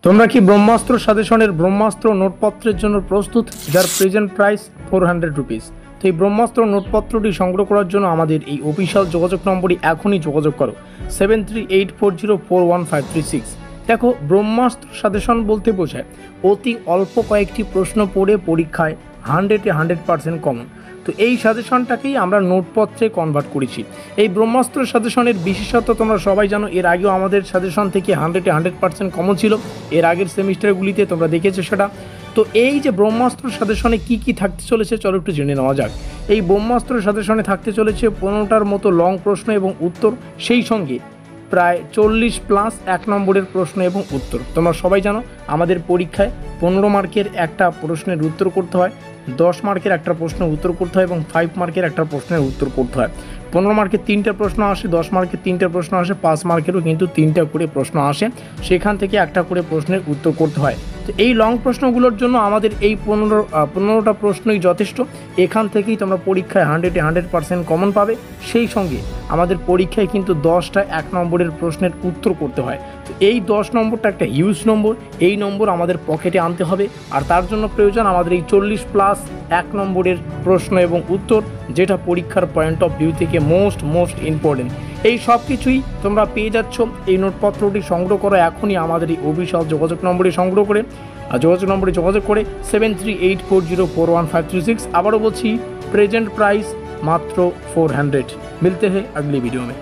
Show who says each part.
Speaker 1: তোমরা কি ব্রহ্মাস্ত্র সাজেশনের ব্রহ্মাস্ত্র নোটপত্রের জন্য প্রস্তুত, যার প্রেজেন্ট প্রাইস 400 রুপিস? তো এই ব্রহ্মাস্ত্র নোটপত্রটি সংগ্রহ করার জন্য আমাদের এই অফিসিয়াল যোগাযোগ নম্বরে এখনই যোগাযোগ করো 7384041536। দেখো, ব্রহ্মাস্ত্র সাজেশন বলতে বোঝায় অতি অল্প কয়েকটি প্রশ্ন পড়ে পরীক্ষায় 100% কমন। তো এই সাজেশনটাকেই আমরা নোটপত্রে কনভার্ট করেছি। এই ব্রহ্মাস্ত্র সাজেশনের বিশেষত্ব তোমরা সবাই জানো, এর আগেও আমাদের সাজেশন থেকে 100% কমন ছিল, এর আগের সেমিস্টারগুলিতে তোমরা দেখেছো সেটা। তো এই যে ব্রহ্মাস্ত্র সাজেশনে কি কি থাকতে চলেছে, চলো একটু জেনে নেওয়া যাক। এই ব্রহ্মাস্ত্র সাজেশনে থাকতে চলেছে 15টার মতো লং প্রশ্ন এবং উত্তর, সেই সঙ্গে প্রায় 40+ 1 নম্বরের প্রশ্ন এবং উত্তর। তোমরা সবাই জানো আমাদের পরীক্ষায় 15 মার্কের একটা প্রশ্নের উত্তর করতে হয়, 10 মার্কের একটা প্রশ্নের উত্তর করতে হয় এবং 5 মার্কের একটা প্রশ্নের উত্তর করতে হয়। 15 মার্কের 3টে প্রশ্ন আসে, 10 মার্কের 3টে প্রশ্ন আসে, 5 মার্কেরও কিন্তু 3টা করে প্রশ্ন আসে, সেখান থেকে একটা করে প্রশ্নের উত্তর করতে হয়। তো এই লং প্রশ্নগুলোর জন্য আমাদের এই 15টা প্রশ্নই যথেষ্ট। এখান থেকেই তোমরা পরীক্ষায় 100% কমন পাবে। সেই সঙ্গে আমাদের পরীক্ষায় কিন্তু 10টা 1 নম্বরের প্রশ্নের উত্তর করতে হয়। তো এই 10 নম্বরটা একটা হিউজ নম্বর, এই নম্বর আমাদের পকেটে আনতে হবে। আর তার জন্য প্রয়োজন আমাদের এই 40+ 1 নম্বরের প্রশ্ন এবং উত্তর, যেটা পরীক্ষার পয়েন্ট অফ ভিউ থেকে মোস্ট ইম্পর্টেন্ট। এই সব কিছুই তোমরা পেয়ে যাচ্ছ। এই নোটপত্রটি সংগ্রহ করো এখনই আমাদের এই অফিসিয়াল যোগাযোগ নম্বরে সংগ্রহ করে, যোগাযোগ করে 7384041536। আবারও বলছি, प्रेजेंट प्राइस मात्र 400। मिलते हैं अगली वीडियो में।